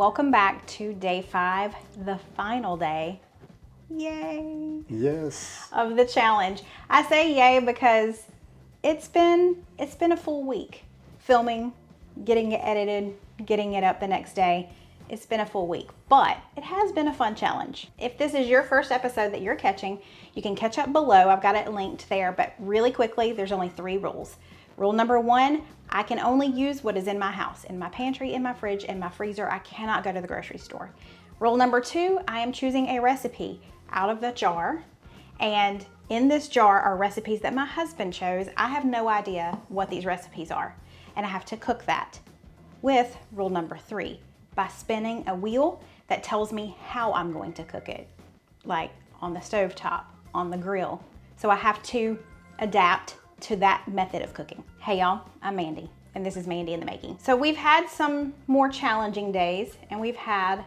Welcome back to day 5, the final day. Yay! Yes. Of the challenge. I say yay because it's been a full week filming, getting it edited, getting it up the next day. It's been a full week, but it has been a fun challenge. If this is your first episode that you're catching, you can catch up below. I've got it linked there, but really quickly, there's only 3 rules. Rule number 1, I can only use what is in my house, in my pantry, in my fridge, in my freezer. I cannot go to the grocery store. Rule number 2, I am choosing a recipe out of the jar, and in this jar are recipes that my husband chose. I have no idea what these recipes are, and I have to cook that with rule number 3, by spinning a wheel that tells me how I'm going to cook it, like on the stovetop, on the grill. So I have to adapt to that method of cooking. Hey y'all, I'm Mandy, and this is Mandy in the Making. So we've had some more challenging days, and we've had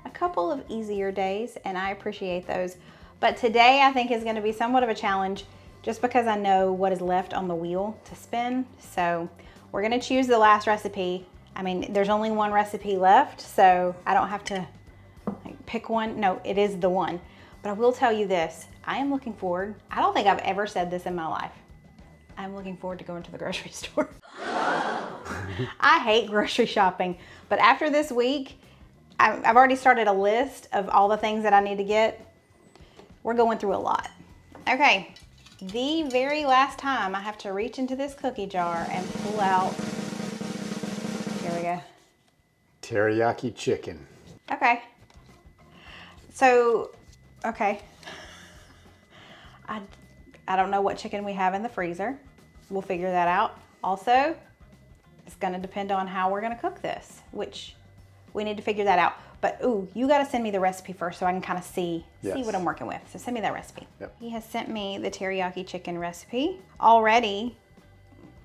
a couple of easier days, and I appreciate those. But today I think is gonna be somewhat of a challenge just because I know what is left on the wheel to spin. So we're gonna choose the last recipe. I mean, there's only one recipe left, so I don't have to pick one. No, it is the one. But I will tell you this, I am looking forward. I don't think I've ever said this in my life. I'm looking forward to going to the grocery store. I hate grocery shopping, but after this week, I've already started a list of all the things that I need to get. We're going through a lot. Okay, the very last time I have to reach into this cookie jar and pull out, here we go. Teriyaki chicken. Okay. So, okay. I don't know what chicken we have in the freezer. We'll figure that out. Also, it's gonna depend on how we're gonna cook this, which we need to figure that out. But ooh, you gotta send me the recipe first so I can kind of see what I'm working with. So send me that recipe. Yep. He has sent me the teriyaki chicken recipe. Already,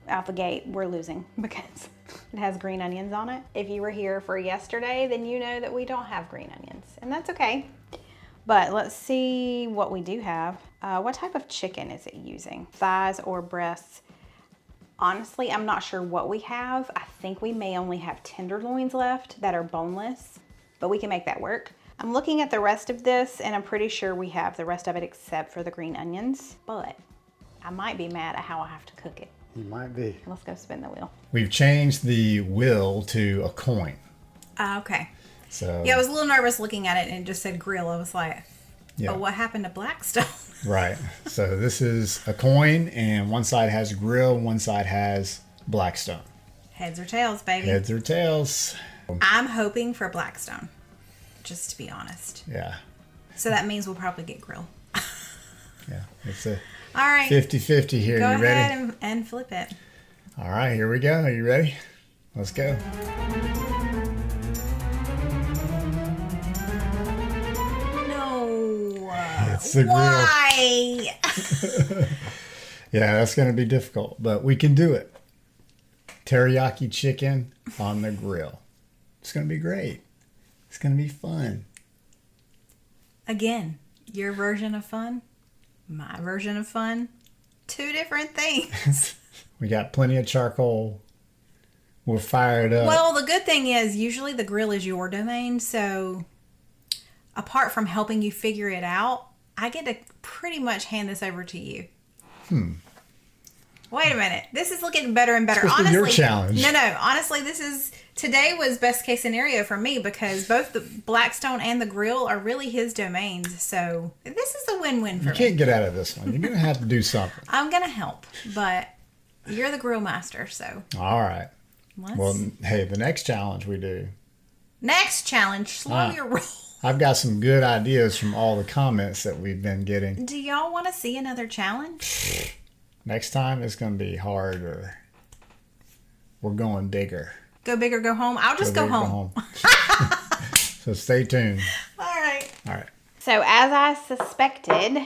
out the gate, we're losing because it has green onions on it. If you were here for yesterday, then you know that we don't have green onions, and that's okay. But let's see what we do have. What type of chicken is it using? Thighs or breasts? Honestly, I'm not sure what we have. I think we may only have tenderloins left that are boneless, but we can make that work. I'm looking at the rest of this, and I'm pretty sure we have the rest of it except for the green onions, but I might be mad at how I have to cook it. You might be. Let's go spin the wheel. We've changed the wheel to a coin. Okay. So Yeah, I was a little nervous looking at it and it just said grill. I was like, yeah. oh, what happened to Blackstone? Right. So this is a coin, and one side has grill, one side has Blackstone. Heads or tails, baby. Heads or tails. I'm hoping for Blackstone, just to be honest. Yeah. So that means we'll probably get grill. Yeah. It's a All right. 50-50 here. Go You ahead ready? and flip it. All right, here we go. Are you ready? Let's go. No. It's the grill. Why? Yeah, that's going to be difficult, but we can do it. Teriyaki chicken on the grill. It's going to be great. It's going to be fun. Again, your version of fun, my version of fun, 2 different things. We got plenty of charcoal. We're fired up. Well, the good thing is usually the grill is your domain, so apart from helping you figure it out, I get to pretty much hand this over to you. Wait a minute. This is looking better and better. Honestly, your challenge. No. Honestly, today was best case scenario for me because both the Blackstone and the grill are really his domains. So this is a win-win for me. You can't get out of this one. You're going to have to do something. I'm going to help, but you're the grill master, so. All right. Well, hey, the next challenge we do. Next challenge, slow your roll. I've got some good ideas from all the comments that we've been getting. Do y'all want to see another challenge? Next time it's going to be harder. We're going bigger. Go big or go home? I'll just go home. So stay tuned. All right. All right. So as I suspected,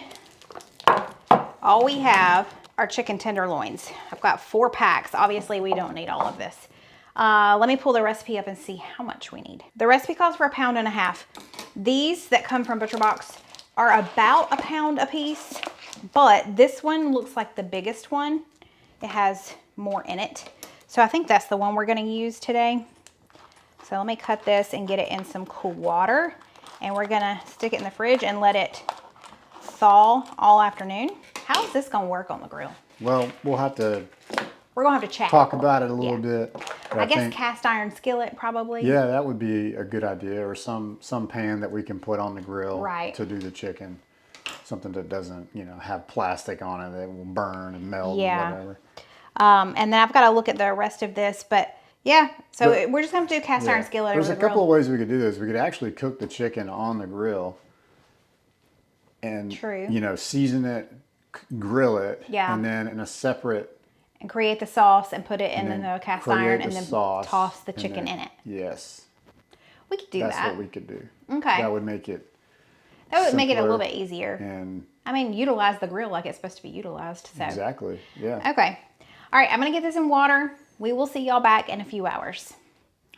all we have are chicken tenderloins. I've got 4 packs. Obviously, we don't need all of this. Let me pull the recipe up and see how much we need. The recipe calls for 1.5 pounds. These that come from ButcherBox are about a pound a piece, but this one looks like the biggest one. It has more in it. So I think that's the one we're gonna use today. So So let me cut this and get it in some cool water. And we're gonna stick it in the fridge and let it thaw all afternoon. How is this gonna work on the grill? Well, we'll have to We're gonna have to chat. talk about it a little bit. But I guess think, cast iron skillet probably. yeah, that would be a good idea, or some pan that we can put on the grill Right. to do the chicken. Something that doesn't, have plastic on it that will burn and melt Yeah. and whatever. And then I've got to look at the rest of this, but yeah. So we're just gonna do cast iron skillet There's over a the grill. couple of ways we could do this. We could actually cook the chicken on the grill and, True. season it, grill it, Yeah. and then in a separate And create the sauce and put it in the cast create iron the and then sauce, toss the and chicken then- in it. Yes. We could do That's that. what we could do. Okay. That would make it That would make it a little simpler bit easier. and I mean, utilize the grill like it's supposed to be utilized. So exactly. Yeah. okay. All right, I'm gonna get this in water. We will see y'all back in a few hours.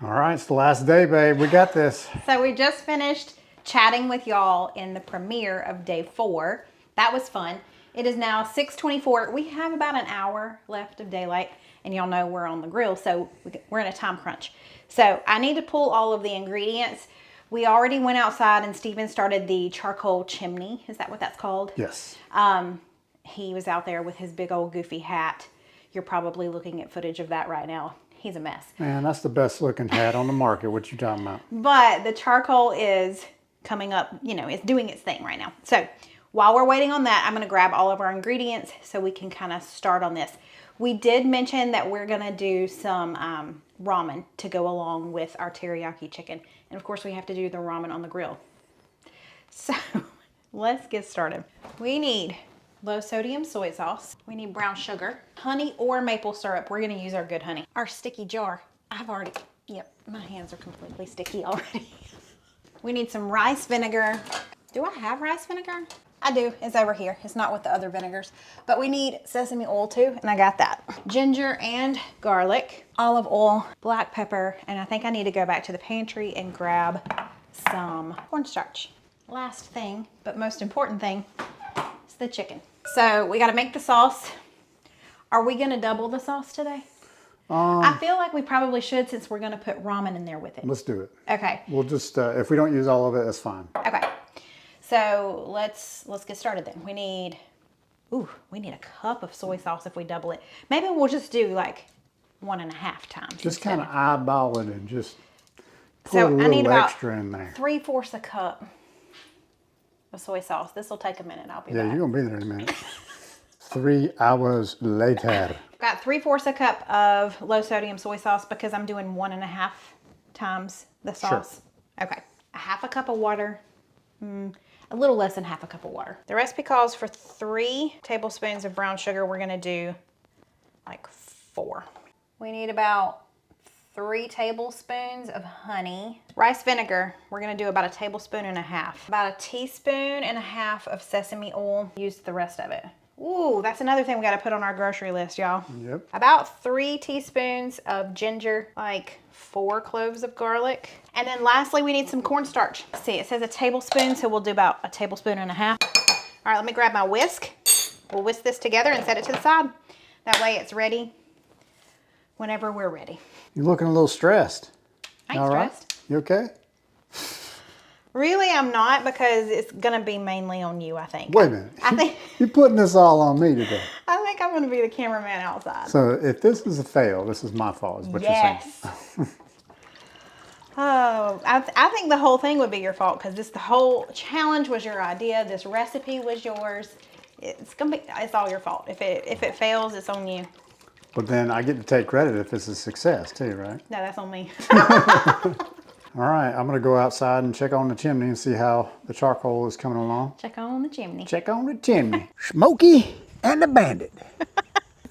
All right, it's the last day, babe. We got this. So we just finished chatting with y'all in the premiere of day 4. That was fun. It is now 6:24. We have about an hour left of daylight, and y'all know we're on the grill, so we're in a time crunch. So I need to pull all of the ingredients. We already went outside and Steven started the charcoal chimney. Is that what that's called? Yes. He was out there with his big old goofy hat. You're probably looking at footage of that right now. He's a mess. Man, that's the best looking hat on the market. What you talking about? But the charcoal is coming up, it's doing its thing right now. So while we're waiting on that, I'm going to grab all of our ingredients so we can kind of start on this. We did mention that we're going to do some ramen to go along with our teriyaki chicken. And of course, we have to do the ramen on the grill. So let's get started. We need low sodium soy sauce. We need brown sugar, honey or maple syrup. We're going to use our good honey. Our sticky jar. Yep, my hands are completely sticky already. We need some rice vinegar. Do I have rice vinegar? I do. It's over here. It's not with the other vinegars. But we need sesame oil too, and I got that. Ginger and garlic, olive oil, black pepper, and I think I need to go back to the pantry and grab some cornstarch. Last thing, but most important thing, is the chicken. So we got to make the sauce. Are we going to double the sauce today? I feel like we probably should, since we're going to put ramen in there with it. Let's do it. Okay. We'll just, if we don't use all of it, that's fine. Okay. So let's get started then. We need a cup of soy sauce if we double it. Maybe we'll just do like 1.5 times. Just kind of eyeball it and just put So a I need little about extra in there. 3/4 a cup of soy sauce. This will take a minute. I'll be Yeah, back. you're going to be there in a minute. 3 hours later. Got 3/4 a cup of low sodium soy sauce because I'm doing 1.5 times the sauce. Okay. 1/2 cup of water. A little less than 1/2 cup of water. The recipe calls for 3 tablespoons of brown sugar. We're gonna do like 4. We need about 3 tablespoons of honey. Rice vinegar, we're gonna do about 1.5 tablespoons. About 1.5 teaspoons of sesame oil. Use the rest of it. Ooh, that's another thing we gotta put on our grocery list, y'all. Yep. About 3 teaspoons of ginger, like 4 cloves of garlic. And then lastly, we need some cornstarch. See, it says 1 tablespoon, so we'll do about 1.5 tablespoons. All right, let me grab my whisk. We'll whisk this together and set it to the side. That way it's ready whenever we're ready. You're looking a little stressed. I ain't All right? stressed. You okay? Really, I'm not, because it's gonna be mainly on you, I think. Wait a minute. I think You're putting this all on me today. I'm gonna be the cameraman outside. So if this is a fail, this is my fault, is what you're saying. Yes. Oh, I think the whole thing would be your fault, because the whole challenge was your idea. This recipe was yours. It's all your fault. If it fails, it's on you. But then I get to take credit if it's a success too, right? No, that's on me. All right, I'm gonna go outside and check on the chimney and see how the charcoal is coming along. Check on the chimney. Check on the chimney. Smokey and the Bandit.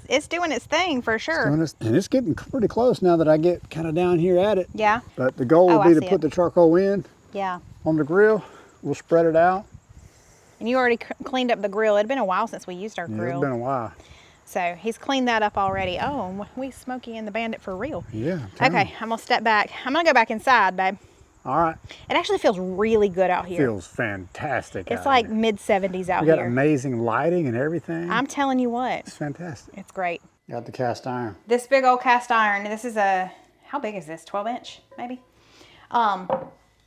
It's doing its thing for sure. And it's getting pretty close now that I get kind of down here at it. Yeah. But the goal Oh, will I be to see put it. the charcoal in Yeah. on the grill. We'll spread it out. And you already cleaned up the grill. It'd been a while since we used our Yeah, grill. it's been a while. So he's cleaned that up already. Oh, we Smokey and the Bandit for real. Yeah. tell me. Okay, I'm gonna step back. I'm gonna go back inside, babe. All right. It actually feels really good out here. Feels fantastic. It's out like here. mid-70s out We got here. amazing lighting and everything. I'm telling you what, It's fantastic. it's great. Got the cast iron. This big old cast iron, this is how big is this? 12 inch, maybe?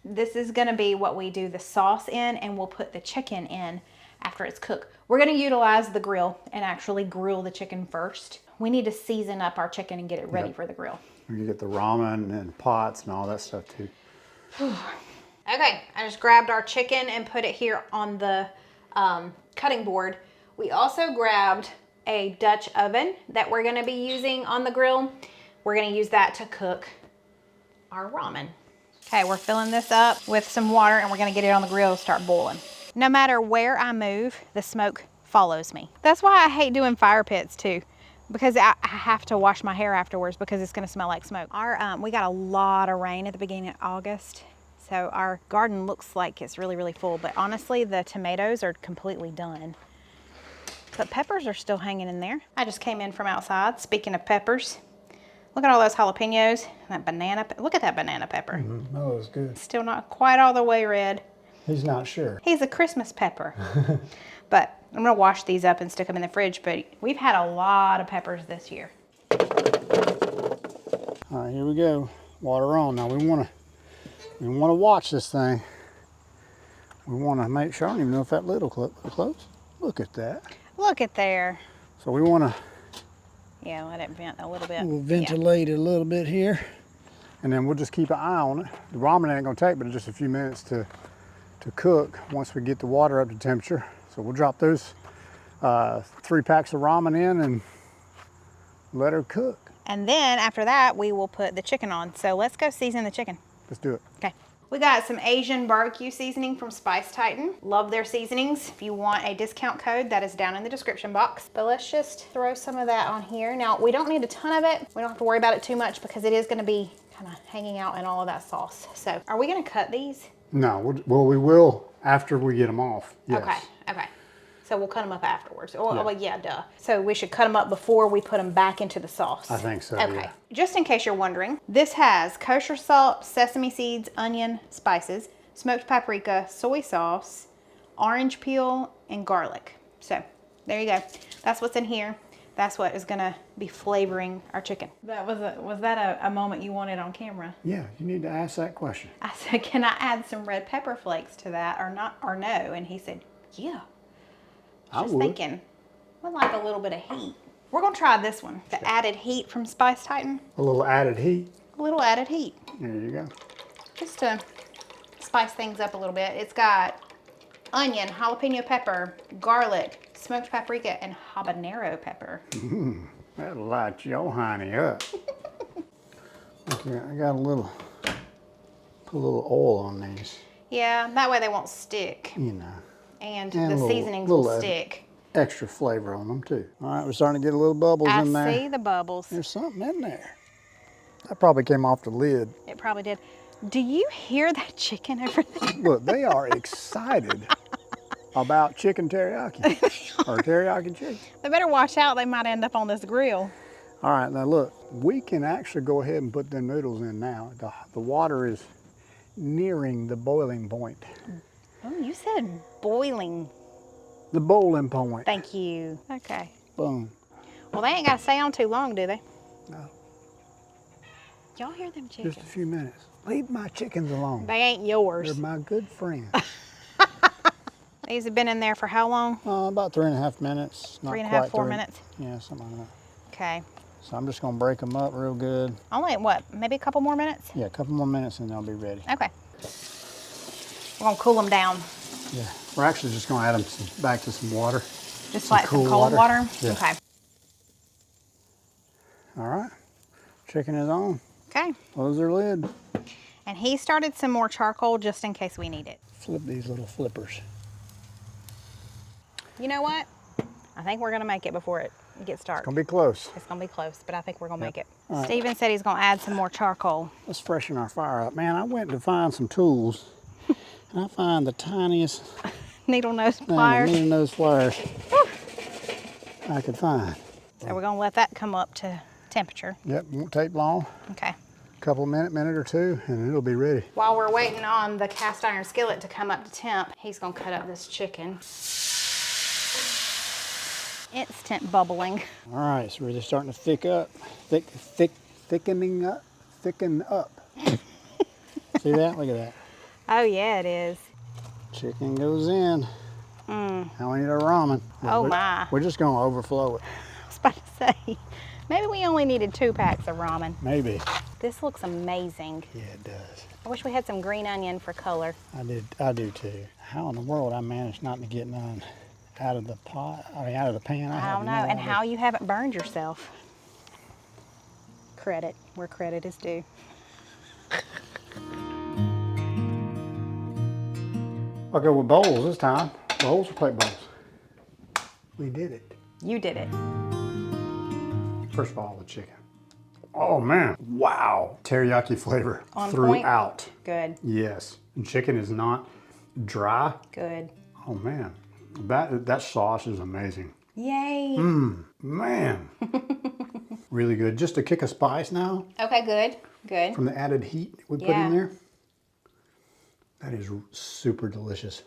This is gonna be what we do the sauce in, and we'll put the chicken in after it's cooked. We're gonna utilize the grill and actually grill the chicken first. We need to season up our chicken and get it ready for the grill. You get the ramen and pots and all that stuff too. Okay, I just grabbed our chicken and put it here on the cutting board. We also grabbed a Dutch oven that we're gonna be using on the grill. We're gonna use that to cook our ramen. Okay, we're filling this up with some water and we're gonna get it on the grill to start boiling. No matter where I move, the smoke follows me. That's why I hate doing fire pits too, because I have to wash my hair afterwards because it's gonna smell like smoke. We got a lot of rain at the beginning of August, so our garden looks like it's really, really full, but honestly, the tomatoes are completely done. But peppers are still hanging in there. I just came in from outside, speaking of peppers. Look at all those jalapenos, that banana, look at that banana pepper. That was good. Still not quite all the way red. He's not sure. He's a Christmas pepper. But I'm gonna wash these up and stick them in the fridge, but we've had a lot of peppers this year. All right, here we go. Water on. Now we wanna watch this thing. We wanna make sure, I don't even know if that lid will close. Look at that. Look at there. So we wanna Yeah, let it vent a little bit. we'll ventilate it a little bit here. And then we'll just keep an eye on it. The ramen ain't gonna take but just a few minutes to cook once we get the water up to temperature. So we'll drop those 3 packs of ramen in and let her cook. And then after that, we will put the chicken on. So let's go season the chicken. Let's do it. Okay. We got some Asian barbecue seasoning from Spice Titan. Love their seasonings. If you want a discount code, that is down in the description box. But let's just throw some of that on here. Now, we don't need a ton of it. We don't have to worry about it too much because it is gonna be kind of hanging out in all of that sauce. So are we gonna cut these? No, well, we will after we get them off. Yes. Okay. So we'll cut them up afterwards. Oh, Yeah. well, yeah, duh. So we should cut them up before we put them back into the sauce. I think so, Okay. yeah. Just in case you're wondering, this has kosher salt, sesame seeds, onion, spices, smoked paprika, soy sauce, orange peel, and garlic. So there you go. That's what's in here. That's what is gonna be flavoring our chicken. Was that a moment you wanted on camera? Yeah, you need to ask that question. I said, can I add some red pepper flakes to that or not, or no? And he said, yeah. I Just would. thinking, would like a little bit of heat. We're gonna try this one, the added heat from Spice Titan. A little added heat. A little added heat, There you go. just to spice things up a little bit. It's got onion, jalapeno pepper, garlic, smoked paprika, and habanero pepper. That'll light your honey up. Okay, I got put a little oil on these, Yeah, that way they won't stick, you know. and And a the little- seasonings little will added stick. Extra flavor on them too. All right, we're starting to get a little bubbles I in there. see the bubbles. There's something in there. That probably came off the lid. It probably did. Do you hear that chicken over there? Look, they are excited about chicken teriyaki or teriyaki chicken. They better watch out. They might end up on this grill. All right, now look, we can actually go ahead and put them noodles in now. The water is nearing the boiling point. Oh, you said boiling. The boiling point. Thank you. Okay. Boom. Well, they ain't got to stay on too long, do they? No, Y'all hear them chickens? just a few minutes. Leave my chickens alone. They ain't yours. They're my good friends. These have been in there for how long? About 3.5 minutes. Not 3.5, quite 4 three. minutes? Yeah, something like that. Okay. So I'm just gonna break them up real good. Only, what, maybe a couple more minutes? Yeah, a couple more minutes and they'll be ready. Okay. We're going to cool them down. Yeah, we're actually just gonna add them back to some water. Just Some like some cool cold water? water? Yeah. Okay. All right, chicken is on. Okay. Close their lid. And he started some more charcoal just in case we need it. Flip these little flippers. You know what? I think we're going to make it before it gets dark. Gonna be close. It's going to be close, but I think we're going to make it. All right. Steven said he's going to add some more charcoal. Let's freshen our fire up. Man, I went to find some tools and I find the tiniest Needle nose thing, pliers. needle nose pliers I could find. So we're going to let that come up to temperature. Yep, won't take long. Okay. Couple minute or two, and it'll be ready. While we're waiting on the cast iron skillet to come up to temp, he's going to cut up this chicken. Instant bubbling. All right, so we're just starting to thicken up. See that? Look at that. Oh yeah, it is. Chicken goes in. Now we need our ramen. Oh, We're- my. We're just gonna overflow it. I was about to say, maybe we only needed 2 packs of ramen. Maybe. This looks amazing. Yeah, it does. I wish we had some green onion for color. I do too. How in the world I managed not to get none out of the pot? I mean, out of the pan. I have don't know, no and idea. how you haven't burned yourself. Credit where credit is due. I'll go with bowls this time. Bowls or plate bowls? We did it. You did it. First of all, the chicken. Oh man, wow. Teriyaki flavor On point? throughout. Good, Yes. And chicken is not dry. good. Oh man, that sauce is amazing. Yay. Man, really good. Just a kick of spice now Okay, good, good. from the added heat we put Yeah. in there. That is super delicious.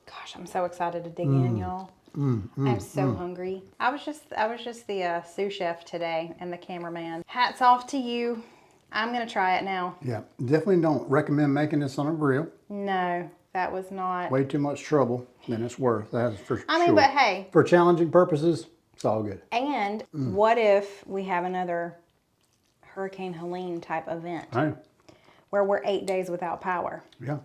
Gosh, I'm so excited to dig in, y'all. I'm so hungry. I was just the sous chef today and the cameraman. Hats off to you. I'm gonna try it now. Yeah, definitely don't recommend making this on a grill. No, that was not. Way too much trouble than it's worth. That's for sure. I mean, but hey. For challenging purposes, it's all good. And what if we have another Hurricane Helene type event Hey, where we're 8 days without power? yeah,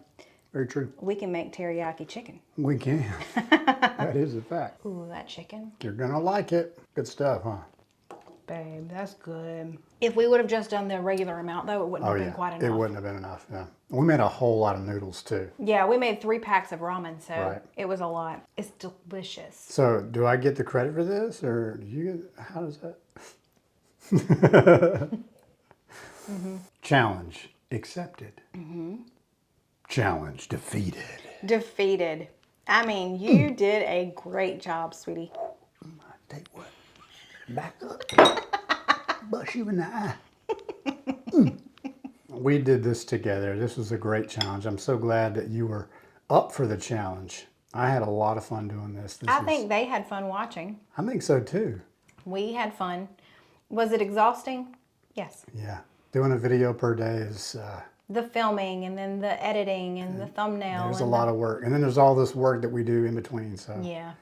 very true. We can make teriyaki chicken. We can. That is a fact. Ooh, that chicken. You're gonna like it. Good stuff, huh? Babe, that's good. If we would have just done the regular amount, though, it wouldn't Oh have yeah, been quite it enough. wouldn't have been enough. Yeah, we made a whole lot of noodles too. Yeah, we made 3 packs of ramen, so Right. it was a lot. It's delicious. So, do I get the credit for this, or do you? How does that? Challenge accepted. Challenge defeated. Defeated. I mean, you did a great job, sweetie. Tell you what, back up, bust you in the eye. We did this together. This was a great challenge. I'm so glad that you were up for the challenge. I had a lot of fun doing this. I think they had fun watching. I think so too. We had fun. Was it exhausting? Yes. Yeah, doing a video per day is. The filming and then the editing and the thumbnail. There's a and lot of work. And then there's all this work that we do in between. So Yeah.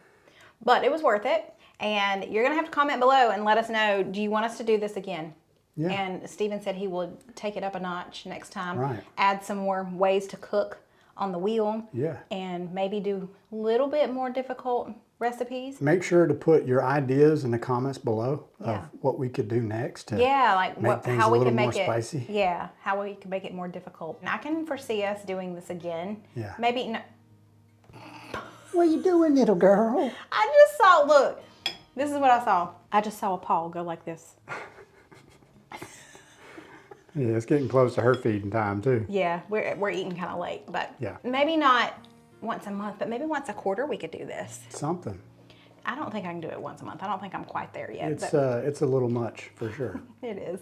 But it was worth it. And you're going to have to comment below and let us know, do you want us to do this again? Yeah. And Steven said he would take it up a notch next time. Right. Add some more ways to cook on the wheel. Yeah. And maybe do a little bit more difficult recipes. Make sure to put your ideas in the comments below Yeah. of what we could do next to Yeah, like make things how a we little can make more it spicy. Yeah, how we can make it more difficult. And I can foresee us doing this again. Yeah. Maybe no, What are you doing, little girl? I just saw, look, this is what I saw. I just saw a paw go like this. Yeah, it's getting close to her feeding time too. Yeah, we're eating kind of late, but Yeah. maybe not once a month, but maybe once a quarter we could do this. Something. I don't think I can do it once a month. I don't think I'm quite there yet. It's but it's a little much for sure. it is.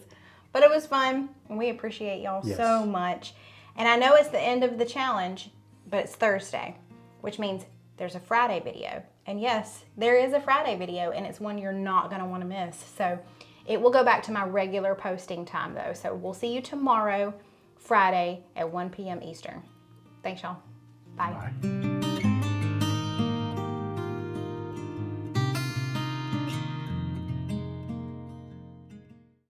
But it was fun, and we appreciate y'all Yes. so much. And I know it's the end of the challenge, but it's Thursday, which means there's a Friday video. And yes, there is a Friday video, and it's one you're not going to want to miss. So it will go back to my regular posting time, though. So we'll see you tomorrow, Friday at 1 p.m. Eastern. Thanks, y'all. Bye. Bye.